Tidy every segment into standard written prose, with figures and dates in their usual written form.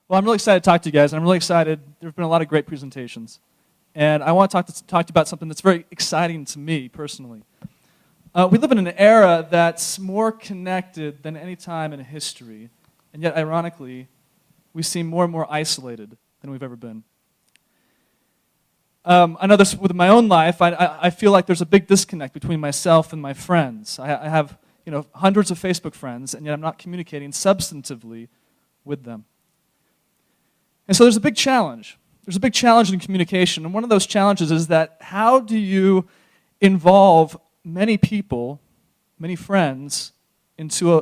Well, I'm really excited to talk to you guys, and I'm really excited. There have been a lot of great presentations. And I want to talk to you about something that's very exciting to me personally. We live in an era that's more connected than any time in history, and yet, ironically, we seem more and more isolated than we've ever been. I know this with my own life. I feel like there's a big disconnect between myself and my friends. I have hundreds of Facebook friends, and yet I'm not communicating substantively with them. And so there's a big challenge. There's a big challenge in communication, and one of those challenges is that how do you involve many people, many friends, into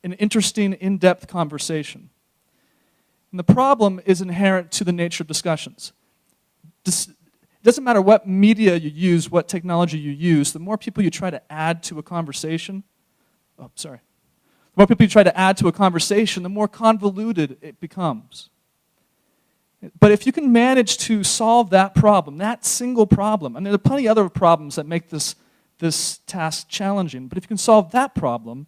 an interesting, in-depth conversation? And the problem is inherent to the nature of discussions. It doesn't matter what media you use, what technology you use, the more people you try to add to a conversation, the more people you try to add to a conversation, the more convoluted it becomes. But if you can manage to solve that problem, that single problem, and there are plenty of other problems that make this task challenging, but if you can solve that problem,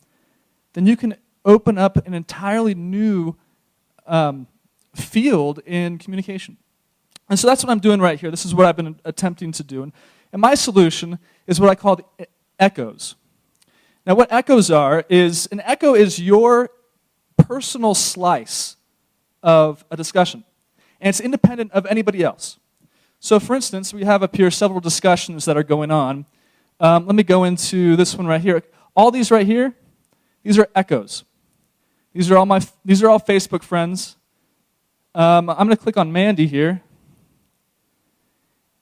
then you can open up an entirely new field in communication. And so that's what I'm doing right here. This is what I've been attempting to do. And my solution is what I call echoes. Now what echoes are is, an echo is your personal slice of a discussion. And it's independent of anybody else. So for instance, we have up here several discussions that are going on. Let me go into this one right here. All these right here, these are echoes. These are all Facebook friends. I'm going to click on Mandy here.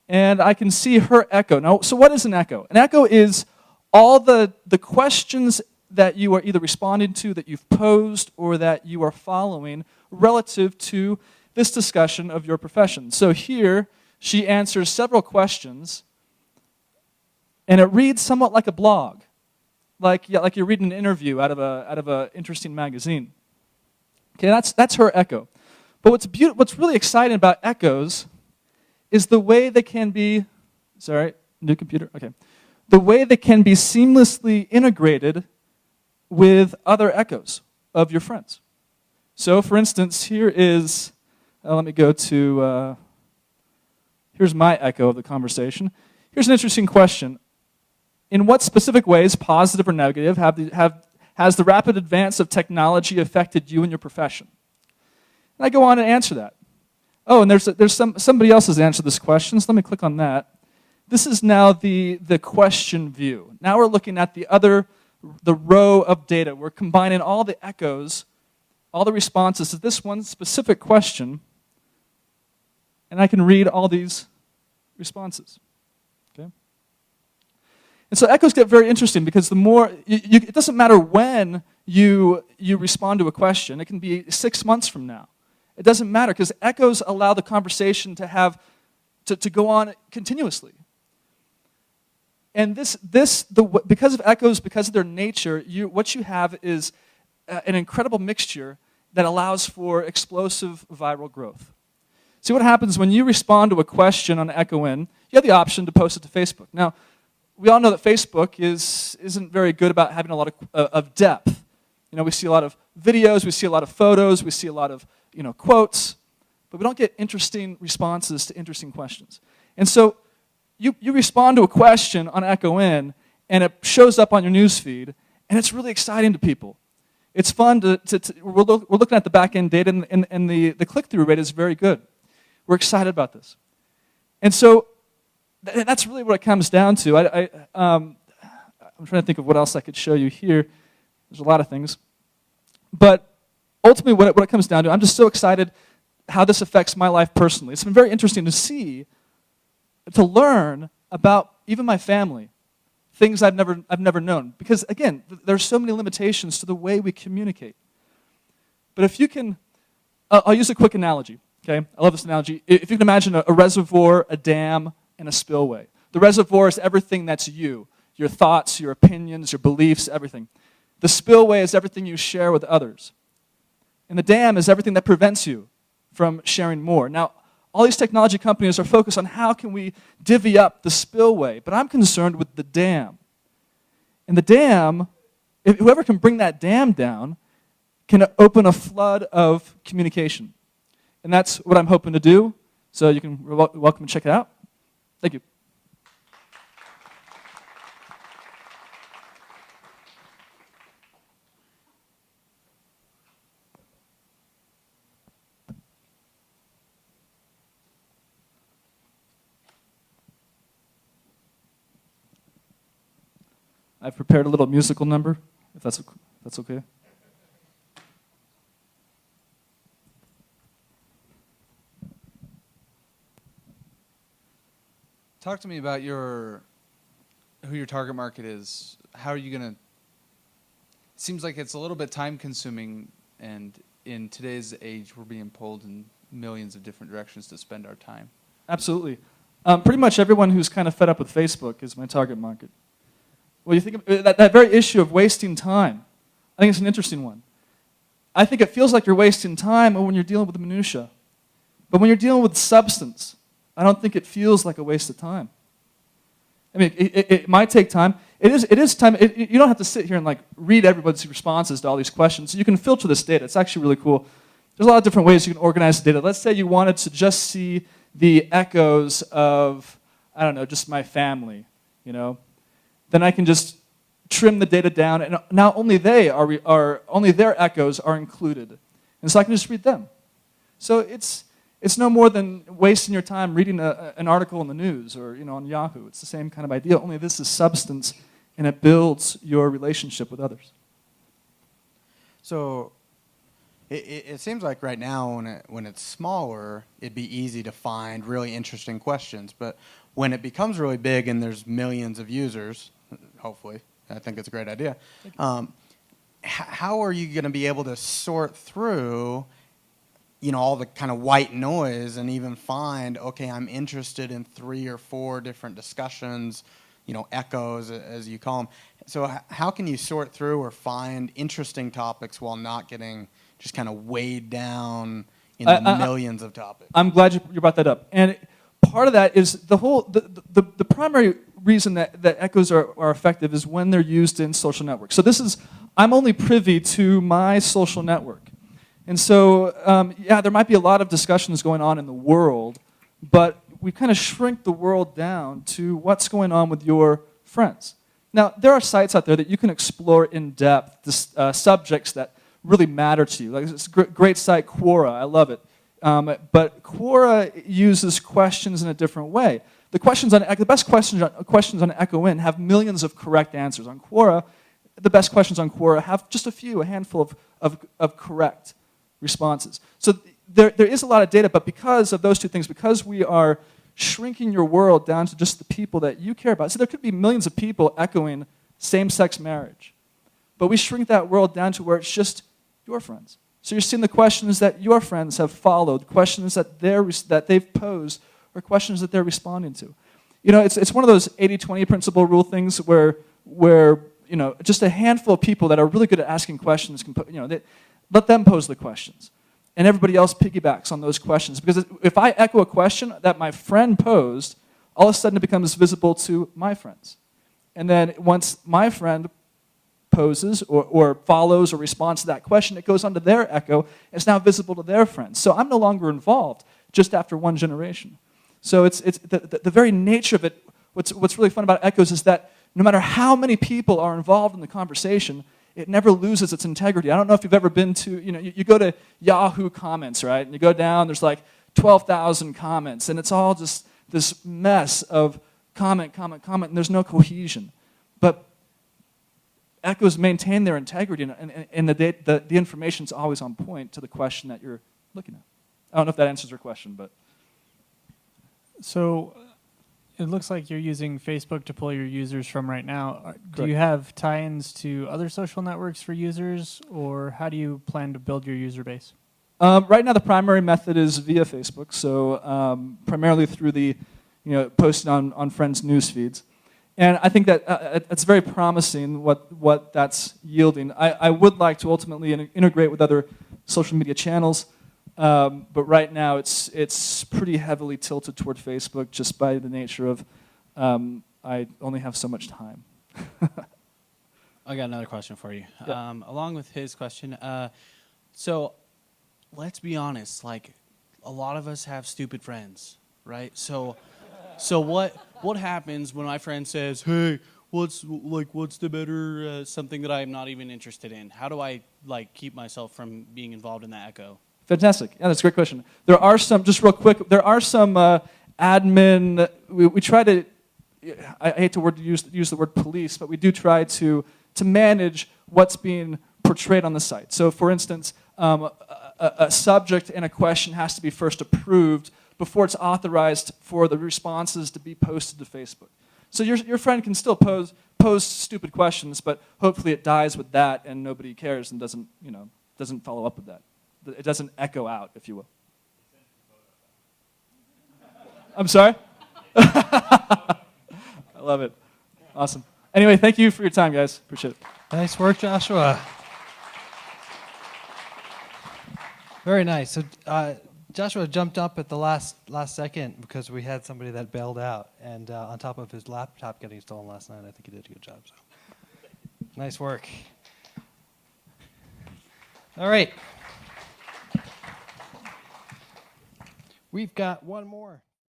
And I can see her echo. Now, so what is an echo? An echo is all the questions that you are either responding to, that you've posed, or that you are following relative to this discussion of your profession. So here, she answers several questions, and it reads somewhat like a blog, like you're reading an interview out of a interesting magazine. Okay, that's her echo. But what's really exciting about echoes is the way they can be, new computer, okay. The way they can be seamlessly integrated with other echoes of your friends. So for instance, here is, let me go to, here's my echo of the conversation. Here's an interesting question. In what specific ways, positive or negative, has the rapid advance of technology affected you and your profession? And I go on and answer that. Oh, and there's somebody else has answered this question, so let me click on that. This is now the question view. Now we're looking at the row of data. We're combining all the echoes, all the responses to this one specific question, and I can read all these responses. Okay? And so echoes get very interesting because the more, it doesn't matter when you respond to a question. It can be 6 months from now. It doesn't matter because echoes allow the conversation to go on continuously. And because of echoes, because of their nature, what you have is an incredible mixture that allows for explosive viral growth. See what happens when you respond to a question on Echoin, you have the option to post it to Facebook. Now, we all know that Facebook isn't very good about having a lot of depth. We see a lot of videos, we see a lot of photos, we see a lot of quotes, but we don't get interesting responses to interesting questions. And so you respond to a question on Echoin, and it shows up on your newsfeed, and it's really exciting to people. It's fun we're looking at the back-end data, and the click-through rate is very good. We're excited about this. And so that's really what it comes down to. I'm trying to think of what else I could show you here. There's a lot of things. But ultimately, what it comes down to, I'm just so excited how this affects my life personally. It's been very interesting to learn about even my family, things I've never known. Because again, there's so many limitations to the way we communicate. But if you can, I'll use a quick analogy. Okay, I love this analogy. If you can imagine a reservoir, a dam, and a spillway. The reservoir is everything that's you, your thoughts, your opinions, your beliefs, everything. The spillway is everything you share with others. And the dam is everything that prevents you from sharing more. Now, all these technology companies are focused on how can we divvy up the spillway, but I'm concerned with the dam. And the dam, whoever can bring that dam down can open a flood of communication. And that's what I'm hoping to do. So you can welcome to check it out. Thank you. I've prepared a little musical number, if that's okay. Talk to me about who your target market is. How are you going to... It seems like it's a little bit time-consuming, and in today's age, we're being pulled in millions of different directions to spend our time. Absolutely. Pretty much everyone who's kind of fed up with Facebook is my target market. Well, you think of that very issue of wasting time. I think it's an interesting one. I think it feels like you're wasting time when you're dealing with the minutia. But when you're dealing with substance, I don't think it feels like a waste of time. I mean, it might take time. It is time. You don't have to sit here and read everybody's responses to all these questions. You can filter this data. It's actually really cool. There's a lot of different ways you can organize the data. Let's say you wanted to just see the echoes of, I don't know, just my family, Then I can just trim the data down, and now only only their echoes are included. And so I can just read them. So it's no more than wasting your time reading an article in the news or on Yahoo. It's the same kind of idea, only this is substance, and it builds your relationship with others. So it seems like right now when it's smaller, it'd be easy to find really interesting questions. But when it becomes really big and there's millions of users, hopefully, I think it's a great idea. How are you going to be able to sort through, all the kind of white noise and even find, okay, I'm interested in 3 or 4 different discussions, echoes as you call them. So how can you sort through or find interesting topics while not getting just kind of weighed down in the millions of topics? I'm glad you brought that up. And part of that is the primary reason that echoes are effective is when they're used in social networks. So I'm only privy to my social network. And so, there might be a lot of discussions going on in the world, but we kind of shrink the world down to what's going on with your friends. Now, there are sites out there that you can explore in depth subjects that really matter to you. Like this great site, Quora, I love it. But Quora uses questions in a different way. The best questions on Echoin have millions of correct answers. On Quora, the best questions on Quora have just a handful of correct responses. So there is a lot of data, but because of those two things, because we are shrinking your world down to just the people that you care about. So there could be millions of people echoing same-sex marriage, but we shrink that world down to where it's just your friends. So you're seeing the questions that your friends have followed, questions that they've posed, or questions that they're responding to. It's one of those 80-20 principle rule things where just a handful of people that are really good at asking questions can let them pose the questions, and everybody else piggybacks on those questions. Because if I echo a question that my friend posed, all of a sudden it becomes visible to my friends, and then once my friend poses or follows or responds to that question, it goes onto their echo. It's now visible to their friends. So I'm no longer involved just after one generation. So it's the very nature of it. What's really fun about echoes is that no matter how many people are involved in the conversation, it never loses its integrity. I don't know if you've ever been to, you go to Yahoo comments, right? And you go down, there's 12,000 comments, and it's all just this mess of comment, and there's no cohesion. But echoes maintain their integrity, and the information's always on point to the question that you're looking at. I don't know if that answers your question, but... So it looks like you're using Facebook to pull your users from right now. Do you have tie-ins to other social networks for users, or how do you plan to build your user base? Right now, the primary method is via Facebook, so primarily through the posting on friends' news feeds. And I think that it's very promising what that's yielding. I would like to ultimately integrate with other social media channels, but right now it's pretty heavily tilted toward Facebook just by the nature of I only have so much time. I got another question for you. Yeah. Along with his question, So let's be honest, like a lot of us have stupid friends, right? So what happens when my friend says, "Hey, what's the better something that I'm not even interested in?" How do I like keep myself from being involved in that echo? Fantastic. Yeah, that's a great question. There are some, just real quick, there are some admin, we try to, I hate to use the word police, but we do try to manage what's being portrayed on the site. So for instance, a subject and a question has to be first approved before it's authorized for the responses to be posted to Facebook. So your friend can still pose stupid questions, but hopefully it dies with that and nobody cares and doesn't follow up with that. It doesn't echo out, if you will. I'm sorry? I love it. Awesome. Anyway, thank you for your time, guys. Appreciate it. Nice work, Joshua. Very nice. So Joshua jumped up at the last second because we had somebody that bailed out, and on top of his laptop getting stolen last night, I think he did a good job. So, nice work. All right. We've got one more.